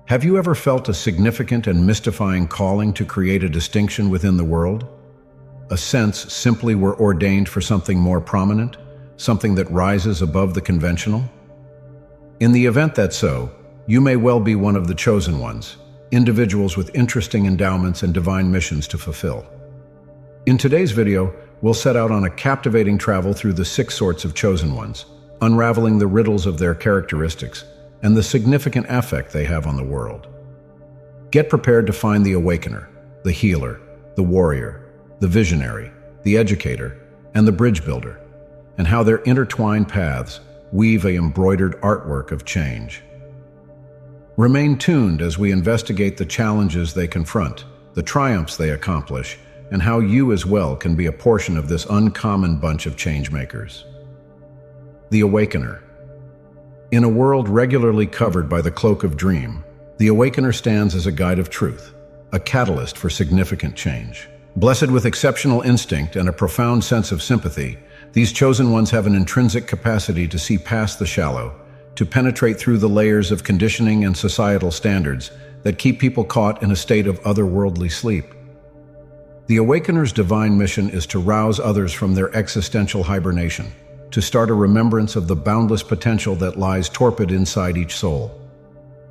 Have you ever felt a significant and mystifying calling to create a distinction within the world? A sense simply we're ordained for something more prominent, something that rises above the conventional? In the event that's so, you may well be one of the chosen ones, individuals with interesting endowments and divine missions to fulfill. In today's video, we'll set out on a captivating travel through the 6 sorts of chosen ones, unraveling the riddles of their characteristics and the significant effect they have on the world. Get prepared to find the awakener, the healer, the warrior, the visionary, the educator, and the bridge builder, and how their intertwined paths weave an embroidered artwork of change. Remain tuned as we investigate the challenges they confront, the triumphs they accomplish, and how you as well can be a portion of this uncommon bunch of changemakers. The Awakener. In a world regularly covered by the cloak of dream, the Awakener stands as a guide of truth, a catalyst for significant change. Blessed with exceptional instinct and a profound sense of sympathy, these chosen ones have an intrinsic capacity to see past the shallow, to penetrate through the layers of conditioning and societal standards that keep people caught in a state of otherworldly sleep. The Awakener's divine mission is to rouse others from their existential hibernation, to start a remembrance of the boundless potential that lies torpid inside each soul.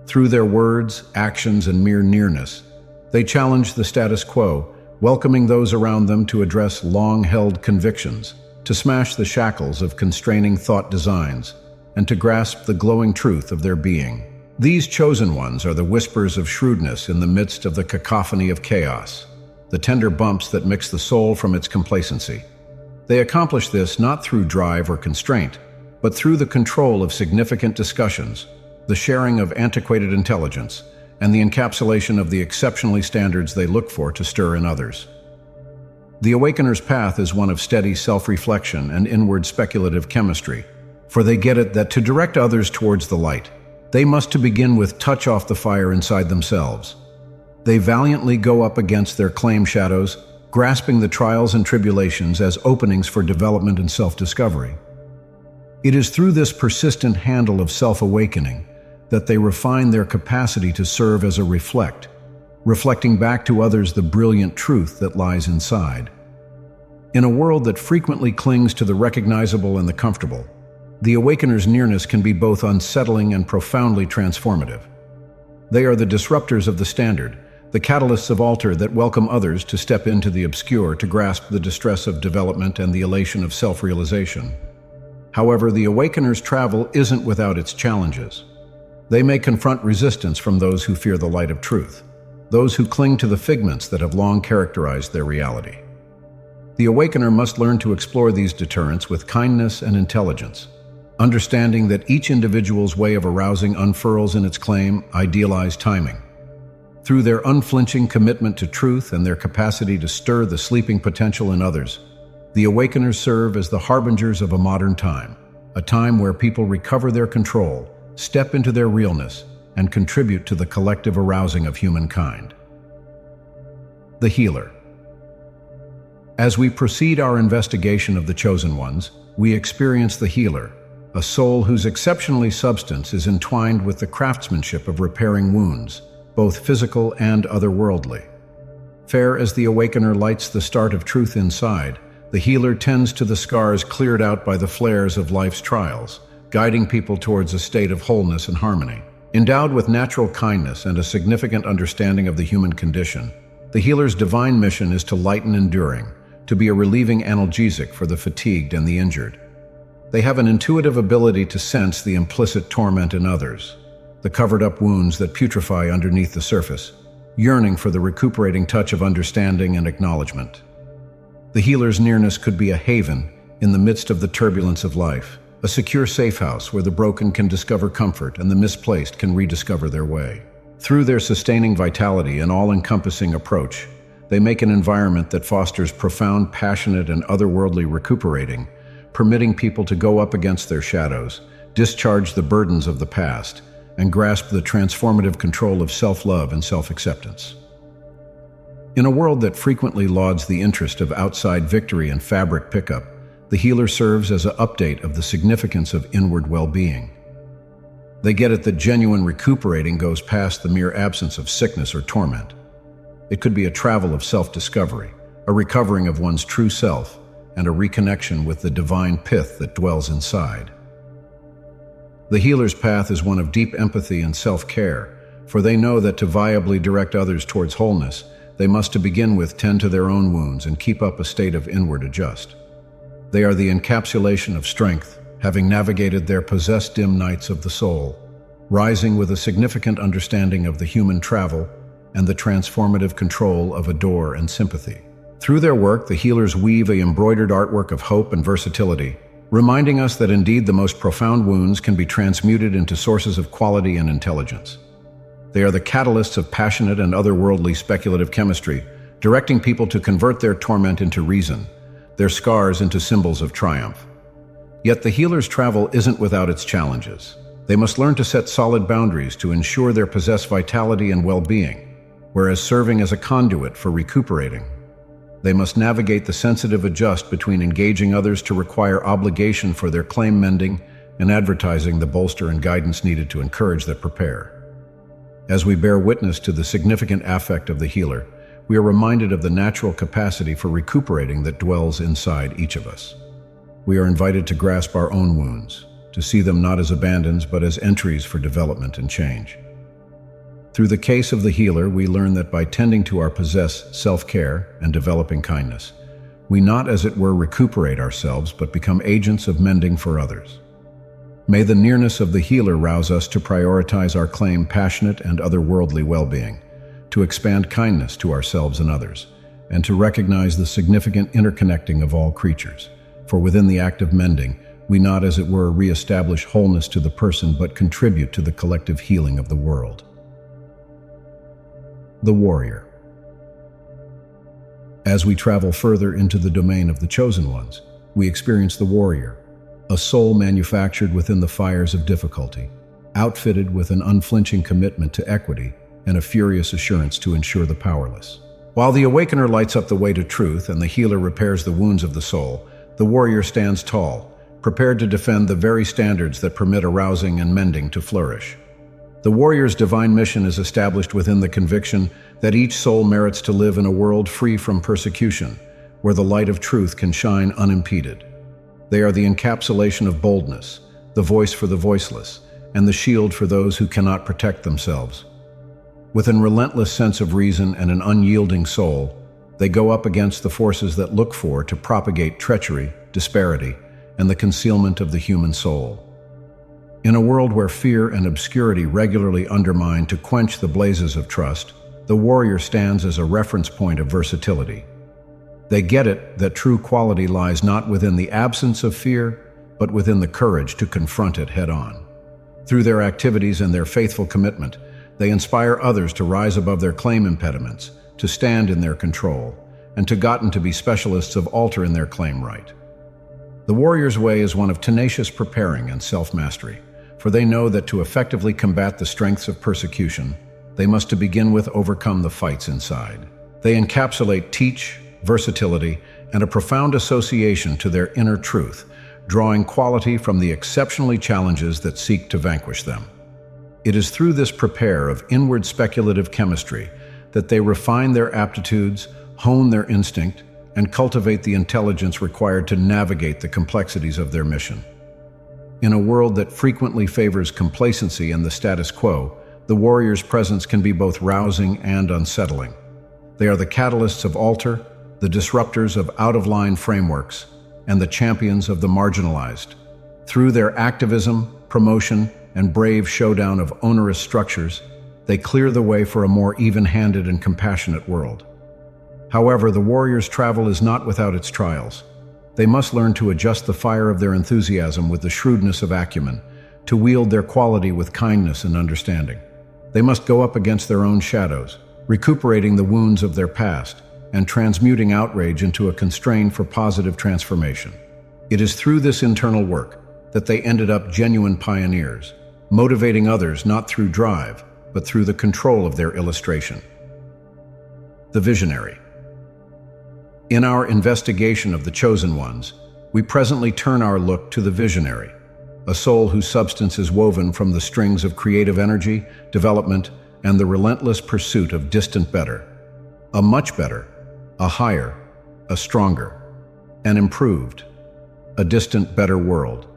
Through their words, actions, and mere nearness, they challenge the status quo, welcoming those around them to address long-held convictions, to smash the shackles of constraining thought designs, and to grasp the glowing truth of their being. These chosen ones are the whispers of shrewdness in the midst of the cacophony of chaos, the tender bumps that mix the soul from its complacency. They accomplish this not through drive or constraint, but through the control of significant discussions, the sharing of antiquated intelligence, and the encapsulation of the exceptionally standards they look for to stir in others. The Awakener's path is one of steady self-reflection and inward speculative chemistry, for they get it that to direct others towards the light, they must to begin with touch off the fire inside themselves. They valiantly go up against their claim shadows, grasping the trials and tribulations as openings for development and self-discovery. It is through this persistent handle of self-awakening that they refine their capacity to serve as a reflecting back to others the brilliant truth that lies inside. In a world that frequently clings to the recognizable and the comfortable, the Awakener's nearness can be both unsettling and profoundly transformative. They are the disruptors of the standard, the catalysts of alter that welcome others to step into the obscure to grasp the distress of development and the elation of self-realization. However, the Awakener's travel isn't without its challenges. They may confront resistance from those who fear the light of truth, those who cling to the figments that have long characterized their reality. The Awakener must learn to explore these deterrents with kindness and intelligence, understanding that each individual's way of arousing unfurls in its claim, idealized timing. Through their unflinching commitment to truth and their capacity to stir the sleeping potential in others, the Awakeners serve as the harbingers of a modern time, a time where people recover their control, step into their realness, and contribute to the collective arousing of humankind. The Healer. As we proceed our investigation of the chosen ones, we experience the Healer, a soul whose exceptionally substance is entwined with the craftsmanship of repairing wounds, both physical and otherworldly. Fair as the Awakener lights the start of truth inside, the Healer tends to the scars cleared out by the flares of life's trials, guiding people towards a state of wholeness and harmony. Endowed with natural kindness and a significant understanding of the human condition, the Healer's divine mission is to lighten enduring, to be a relieving analgesic for the fatigued and the injured. They have an intuitive ability to sense the implicit torment in others, the covered-up wounds that putrefy underneath the surface, yearning for the recuperating touch of understanding and acknowledgement. The Healer's nearness could be a haven in the midst of the turbulence of life, a secure safe house where the broken can discover comfort and the misplaced can rediscover their way. Through their sustaining vitality and all-encompassing approach, they make an environment that fosters profound, passionate, and otherworldly recuperating, permitting people to go up against their shadows, discharge the burdens of the past, and grasp the transformative control of self-love and self-acceptance. In a world that frequently lauds the interest of outside victory and fabric pickup, the Healer serves as an update of the significance of inward well-being. They get it that genuine recuperating goes past the mere absence of sickness or torment. It could be a travel of self-discovery, a recovering of one's true self, and a reconnection with the divine pith that dwells inside. The healer's path is one of deep empathy and self-care, for they know that to viably direct others towards wholeness, they must to begin with tend to their own wounds and keep up a state of inward adjust. They are the encapsulation of strength, having navigated their possessed dim nights of the soul, rising with a significant understanding of the human travel and the transformative control of adore and sympathy. Through their work, the healers weave an embroidered artwork of hope and versatility, reminding us that indeed the most profound wounds can be transmuted into sources of quality and intelligence. They are the catalysts of passionate and otherworldly speculative chemistry, directing people to convert their torment into reason, their scars into symbols of triumph. Yet the healer's travel isn't without its challenges. They must learn to set solid boundaries to ensure their possessed vitality and well-being, whereas serving as a conduit for recuperating. They must navigate the sensitive adjust between engaging others to require obligation for their claim mending and advertising the bolster and guidance needed to encourage that prepare. As we bear witness to the significant affect of the healer, we are reminded of the natural capacity for recuperating that dwells inside each of us. We are invited to grasp our own wounds, to see them not as abandons but as entries for development and change. Through the case of the healer, we learn that by tending to our possessed self-care and developing kindness, we not as it were recuperate ourselves but become agents of mending for others. May the nearness of the healer rouse us to prioritize our claim passionate and otherworldly well-being, to expand kindness to ourselves and others, and to recognize the significant interconnecting of all creatures. For within the act of mending, we not as it were re-establish wholeness to the person but contribute to the collective healing of the world. The warrior. As we travel further into the domain of the chosen ones, we experience the warrior, a soul manufactured within the fires of difficulty, outfitted with an unflinching commitment to equity and a furious assurance to ensure the powerless. While the awakener lights up the way to truth and the healer repairs the wounds of the soul, the warrior stands tall, prepared to defend the very standards that permit arousing and mending to flourish. The warrior's divine mission is established within the conviction that each soul merits to live in a world free from persecution, where the light of truth can shine unimpeded. They are the encapsulation of boldness, the voice for the voiceless, and the shield for those who cannot protect themselves. With a relentless sense of reason and an unyielding soul, they go up against the forces that look for to propagate treachery, disparity, and the concealment of the human soul. In a world where fear and obscurity regularly undermine to quench the blazes of trust, the warrior stands as a reference point of versatility. They get it that true quality lies not within the absence of fear, but within the courage to confront it head-on. Through their activities and their faithful commitment, they inspire others to rise above their claim impediments, to stand in their control, and to be specialists of alter in their claim right. The warrior's way is one of tenacious preparing and self-mastery, for they know that to effectively combat the strengths of persecution, they must to begin with overcome the fights inside. They encapsulate teach, versatility, and a profound association to their inner truth, drawing quality from the exceptionally challenges that seek to vanquish them. It is through this prepare of inward speculative chemistry that they refine their aptitudes, hone their instinct, and cultivate the intelligence required to navigate the complexities of their mission. In a world that frequently favors complacency and the status quo, the warrior's presence can be both rousing and unsettling. They are the catalysts of alter, the disruptors of out-of-line frameworks, and the champions of the marginalized. Through their activism, promotion, and brave showdown of onerous structures, they clear the way for a more even-handed and compassionate world. However, the warrior's travel is not without its trials. They must learn to adjust the fire of their enthusiasm with the shrewdness of acumen, to wield their quality with kindness and understanding. They must go up against their own shadows, recuperating the wounds of their past, and transmuting outrage into a constraint for positive transformation. It is through this internal work that they ended up genuine pioneers, motivating others not through drive, but through the control of their illustration. The visionary. In our investigation of the chosen ones, we presently turn our look to the visionary, a soul whose substance is woven from the strings of creative energy, development, and the relentless pursuit of distant better. A much better, a higher, a stronger, an improved, a distant better world.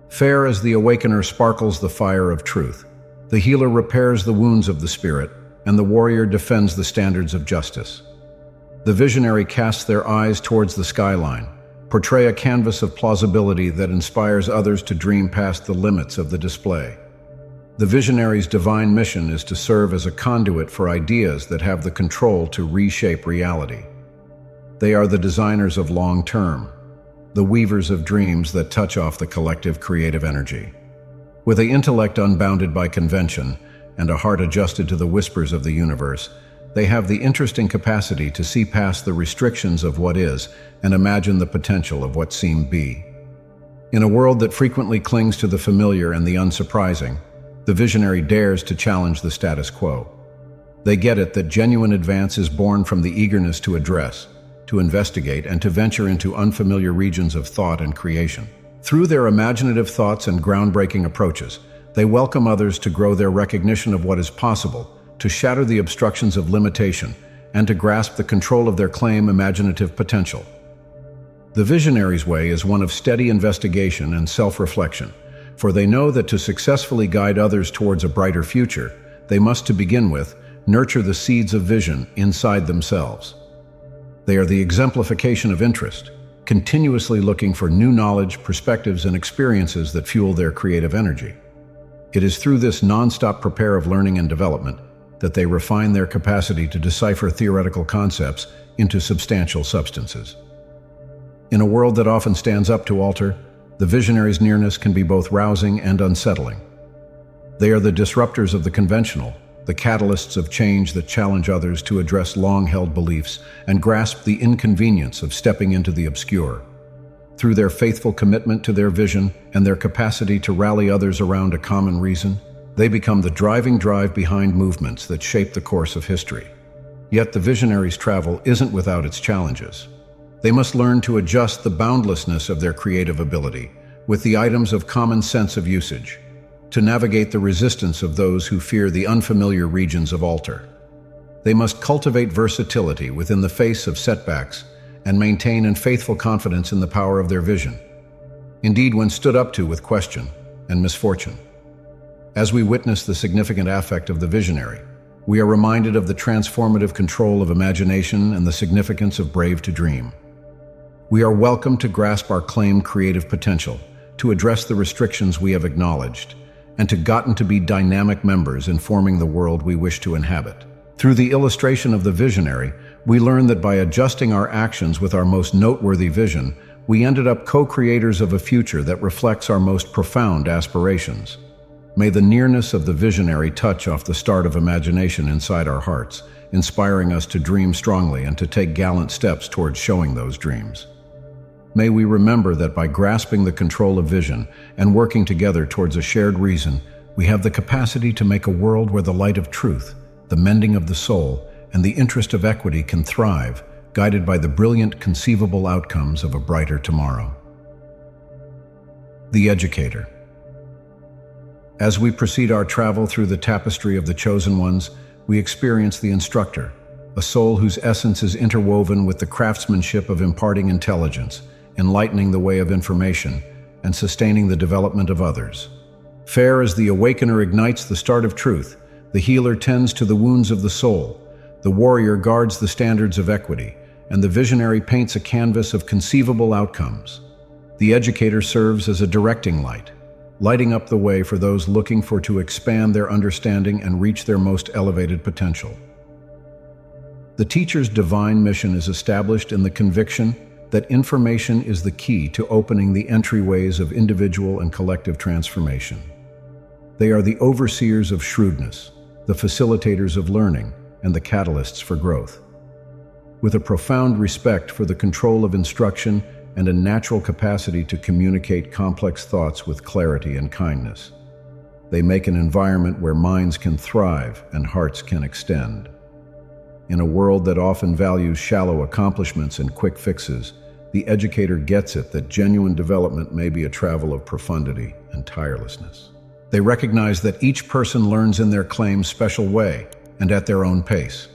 Fair as the awakener sparkles the fire of truth. The healer repairs the wounds of the spirit, and the warrior defends the standards of justice. The visionary casts their eyes towards the skyline, portray a canvas of plausibility that inspires others to dream past the limits of the display. The visionary's divine mission is to serve as a conduit for ideas that have the control to reshape reality. They are the designers of long-term, the weavers of dreams that touch off the collective creative energy. With an intellect unbounded by convention and a heart adjusted to the whispers of the universe, they have the interesting capacity to see past the restrictions of what is and imagine the potential of what seemed be. In a world that frequently clings to the familiar and the unsurprising, the visionary dares to challenge the status quo. They get it that genuine advance is born from the eagerness to address, to investigate, and to venture into unfamiliar regions of thought and creation. Through their imaginative thoughts and groundbreaking approaches, they welcome others to grow their recognition of what is possible, to shatter the obstructions of limitation, and to grasp the control of their claimed imaginative potential. The visionary's way is one of steady investigation and self-reflection, for they know that to successfully guide others towards a brighter future, they must, to begin with, nurture the seeds of vision inside themselves. They are the exemplification of interest, continuously looking for new knowledge, perspectives, and experiences that fuel their creative energy. It is through this non-stop prepare of learning and development that they refine their capacity to decipher theoretical concepts into substantial substances. In a world that often stands up to alter, the visionary's nearness can be both rousing and unsettling. They are the disruptors of the conventional, the catalysts of change that challenge others to address long-held beliefs and grasp the inconvenience of stepping into the obscure. Through their faithful commitment to their vision and their capacity to rally others around a common reason, they become the driving drive behind movements that shape the course of history. Yet the visionary's travel isn't without its challenges. They must learn to adjust the boundlessness of their creative ability with the items of common sense of usage, to navigate the resistance of those who fear the unfamiliar regions of alter. They must cultivate versatility within the face of setbacks and maintain a faithful confidence in the power of their vision, indeed when stood up to with question and misfortune. As we witness the significant affect of the visionary, we are reminded of the transformative control of imagination and the significance of brave to dream. We are welcome to grasp our claimed creative potential, to address the restrictions we have acknowledged, and to gotten to be dynamic members in forming the world we wish to inhabit. Through the illustration of the visionary, we learn that by adjusting our actions with our most noteworthy vision, we ended up co-creators of a future that reflects our most profound aspirations. May the nearness of the visionary touch off the start of imagination inside our hearts, inspiring us to dream strongly and to take gallant steps towards showing those dreams. May we remember that by grasping the control of vision and working together towards a shared reason, we have the capacity to make a world where the light of truth, the mending of the soul, and the interest of equity can thrive, guided by the brilliant conceivable outcomes of a brighter tomorrow. The Educator. As we proceed our travel through the tapestry of the chosen ones, we experience the instructor, a soul whose essence is interwoven with the craftsmanship of imparting intelligence, enlightening the way of information, and sustaining the development of others. Fair as the awakener ignites the start of truth, the healer tends to the wounds of the soul, the warrior guards the standards of equity, and the visionary paints a canvas of conceivable outcomes. The educator serves as a directing light, lighting up the way for those looking to expand their understanding and reach their most elevated potential. The teacher's divine mission is established in the conviction that information is the key to opening the entryways of individual and collective transformation. They are the overseers of shrewdness, the facilitators of learning, and the catalysts for growth. With a profound respect for the control of instruction and a natural capacity to communicate complex thoughts with clarity and kindness, they make an environment where minds can thrive and hearts can extend. In a world that often values shallow accomplishments and quick fixes, the educator gets it that genuine development may be a travel of profundity and tirelessness. They recognize that each person learns in their claimed special way and at their own pace.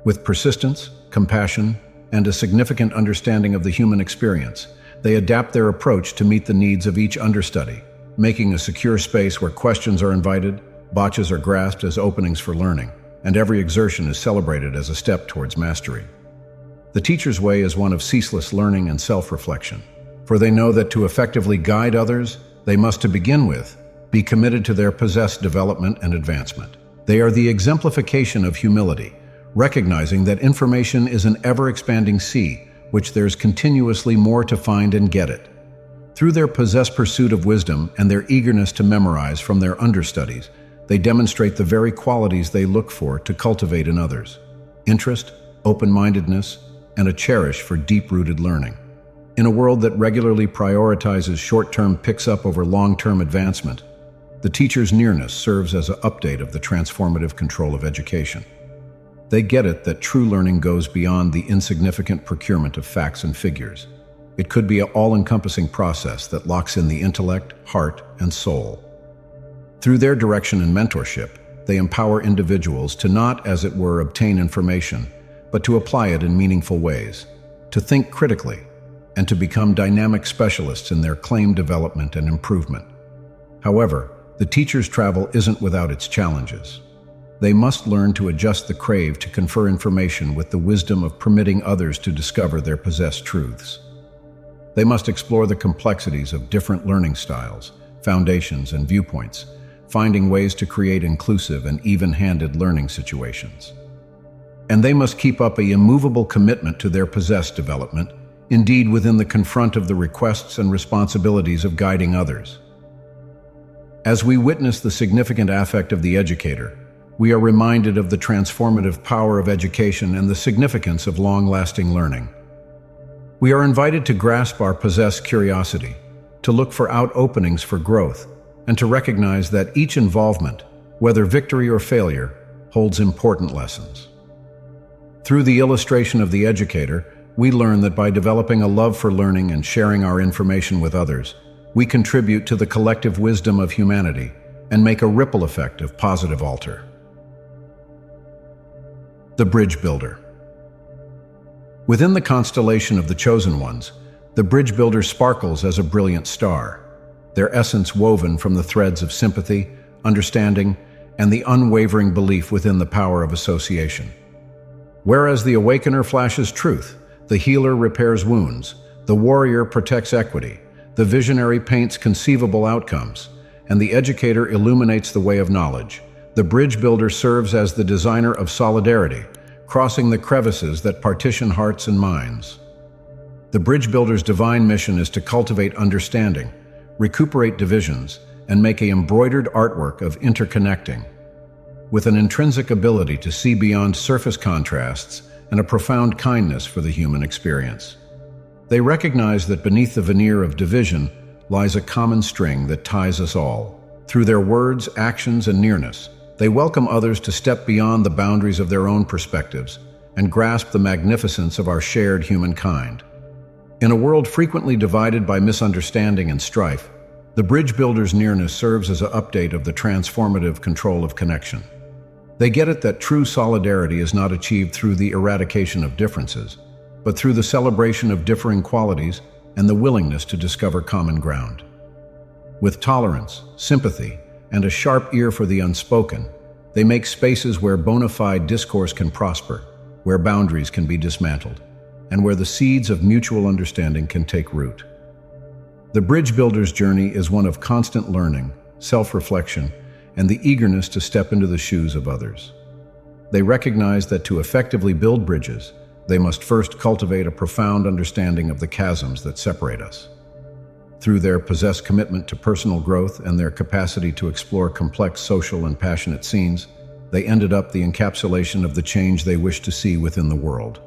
With persistence, compassion, and a significant understanding of the human experience, they adapt their approach to meet the needs of each understudy, making a secure space where questions are invited, botches are grasped as openings for learning, and every exertion is celebrated as a step towards mastery. The teacher's way is one of ceaseless learning and self-reflection, for they know that to effectively guide others, they must, to begin with, be committed to their possessed development and advancement. They are the exemplification of humility, recognizing that information is an ever-expanding sea, which there's continuously more to find and get it. Through their possessed pursuit of wisdom and their eagerness to memorize from their understudies, they demonstrate the very qualities they look for to cultivate in others: interest, open-mindedness, and a cherish for deep-rooted learning. In a world that regularly prioritizes short-term picks-up over long-term advancement, the teacher's nearness serves as an update of the transformative control of education. They get it that true learning goes beyond the insignificant procurement of facts and figures. It could be an all-encompassing process that locks in the intellect, heart, and soul. Through their direction and mentorship, they empower individuals to not, as it were, obtain information, but to apply it in meaningful ways, to think critically, and to become dynamic specialists in their claimed development and improvement. However, the teacher's travel isn't without its challenges. They must learn to adjust the crave to confer information with the wisdom of permitting others to discover their possessed truths. They must explore the complexities of different learning styles, foundations, and viewpoints, finding ways to create inclusive and even-handed learning situations. And they must keep up an immovable commitment to their possessed development, indeed within the confront of the requests and responsibilities of guiding others. As we witness the significant affect of the educator, we are reminded of the transformative power of education and the significance of long-lasting learning. We are invited to grasp our possessed curiosity, to look for out-openings for growth, and to recognize that each involvement, whether victory or failure, holds important lessons. Through the illustration of the educator, we learn that by developing a love for learning and sharing our information with others, we contribute to the collective wisdom of humanity and make a ripple effect of positive alter. The Bridge Builder. Within the constellation of the Chosen Ones, the Bridge Builder sparkles as a brilliant star, their essence woven from the threads of sympathy, understanding, and the unwavering belief within the power of association. Whereas the Awakener flashes truth, the healer repairs wounds, the warrior protects equity, the visionary paints conceivable outcomes, and the educator illuminates the way of knowledge, the Bridge Builder serves as the designer of solidarity, crossing the crevices that partition hearts and minds. The Bridge Builder's divine mission is to cultivate understanding, recuperate divisions, and make an embroidered artwork of interconnecting. With an intrinsic ability to see beyond surface contrasts and a profound kindness for the human experience. They recognize that beneath the veneer of division lies a common string that ties us all. Through their words, actions, and nearness, they welcome others to step beyond the boundaries of their own perspectives and grasp the magnificence of our shared humankind. In a world frequently divided by misunderstanding and strife, the Bridge Builder's nearness serves as an update of the transformative control of connection. They get it that true solidarity is not achieved through the eradication of differences, but through the celebration of differing qualities and the willingness to discover common ground. With tolerance, sympathy, and a sharp ear for the unspoken, they make spaces where bona fide discourse can prosper, where boundaries can be dismantled, and where the seeds of mutual understanding can take root. The Bridge Builder's journey is one of constant learning, self-reflection, and the eagerness to step into the shoes of others. They recognize that to effectively build bridges, they must first cultivate a profound understanding of the chasms that separate us. Through their possessed commitment to personal growth and their capacity to explore complex social and passionate scenes, they ended up the encapsulation of the change they wish to see within the world.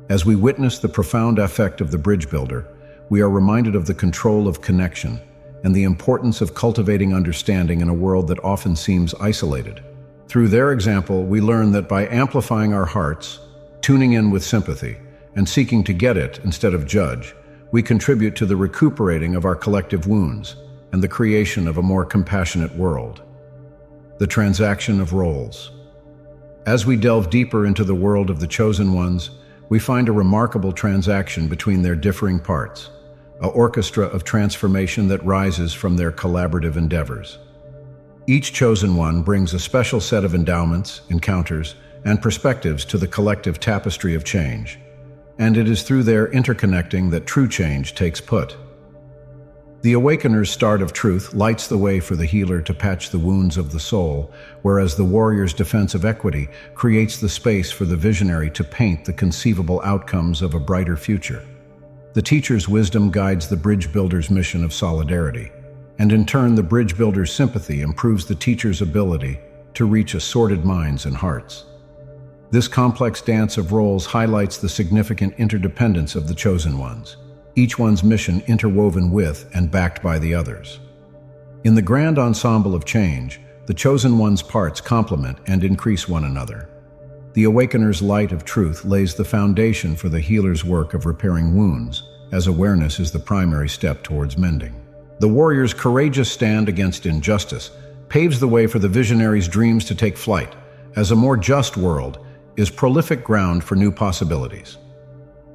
As we witness the profound effect of the Bridge Builder, we are reminded of the control of connection and the importance of cultivating understanding in a world that often seems isolated. Through their example, we learn that by amplifying our hearts, tuning in with sympathy, and seeking to get it instead of judge, we contribute to the recuperating of our collective wounds and the creation of a more compassionate world. The transaction of roles. As we delve deeper into the world of the Chosen Ones, we find a remarkable transaction between their differing parts, an orchestra of transformation that rises from their collaborative endeavors. Each Chosen One brings a special set of endowments, encounters, and perspectives to the collective tapestry of change, and it is through their interconnecting that true change takes put. The Awakener's start of truth lights the way for the healer to patch the wounds of the soul, whereas the warrior's defense of equity creates the space for the visionary to paint the conceivable outcomes of a brighter future. The teacher's wisdom guides the bridge builder's mission of solidarity, and in turn the bridge builder's sympathy improves the teacher's ability to reach assorted minds and hearts. This complex dance of roles highlights the significant interdependence of the Chosen Ones, each one's mission interwoven with and backed by the others. In the grand ensemble of change, the Chosen One's parts complement and increase one another. The Awakener's light of truth lays the foundation for the healer's work of repairing wounds, as awareness is the primary step towards mending. The warrior's courageous stand against injustice paves the way for the visionary's dreams to take flight, as a more just world is prolific ground for new possibilities.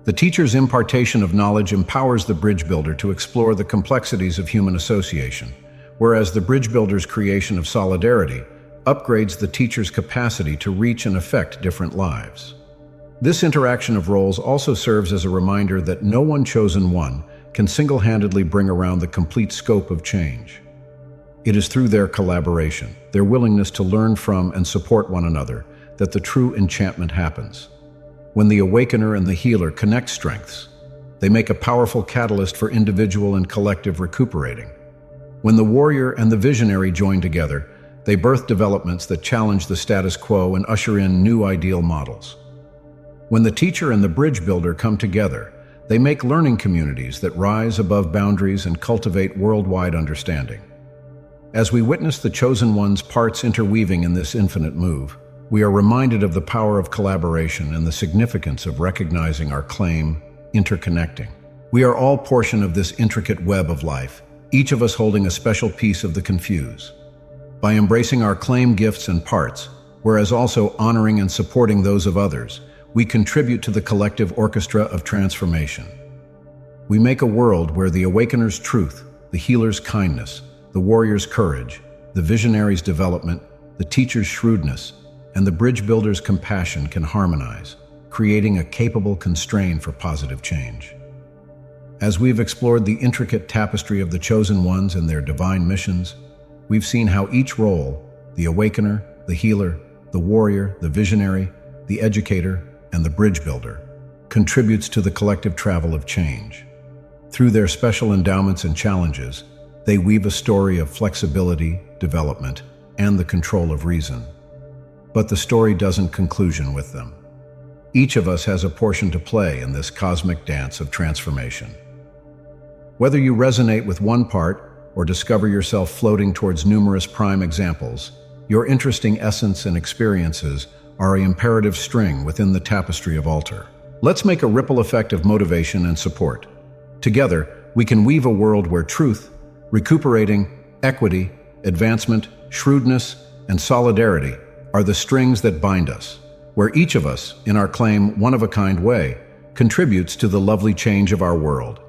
The teacher's impartation of knowledge empowers the bridge builder to explore the complexities of human association, whereas the bridge builder's creation of solidarity upgrades the teacher's capacity to reach and affect different lives. This interaction of roles also serves as a reminder that no one Chosen One can single-handedly bring around the complete scope of change. It is through their collaboration, their willingness to learn from and support one another, that the true enchantment happens. When the Awakener and the healer connect strengths, they make a powerful catalyst for individual and collective recuperating. When the warrior and the visionary join together, they birth developments that challenge the status quo and usher in new ideal models. When the teacher and the bridge builder come together, they make learning communities that rise above boundaries and cultivate worldwide understanding. As we witness the Chosen One's parts interweaving in this infinite move, we are reminded of the power of collaboration and the significance of recognizing our claim, interconnecting. We are all portion of this intricate web of life, each of us holding a special piece of the confuse. By embracing our claim, gifts, and parts, whereas also honoring and supporting those of others, we contribute to the collective orchestra of transformation. We make a world where the Awakener's truth, the healer's kindness, the warrior's courage, the visionary's development, the teacher's shrewdness, and the bridge builder's compassion can harmonize, creating a capable constraint for positive change. As we've explored the intricate tapestry of the Chosen Ones and their divine missions, we've seen how each role, the Awakener, the healer, the warrior, the visionary, the educator, and the bridge builder, contributes to the collective travel of change. Through their special endowments and challenges, they weave a story of flexibility, development, and the control of reason. But the story doesn't conclusion with them. Each of us has a portion to play in this cosmic dance of transformation. Whether you resonate with one part or discover yourself floating towards numerous prime examples, your interesting essence and experiences are an imperative string within the tapestry of Altar. Let's make a ripple effect of motivation and support. Together, we can weave a world where truth, recuperating, equity, advancement, shrewdness, and solidarity are the strings that bind us, where each of us, in our claim one-of-a-kind way, contributes to the lovely change of our world.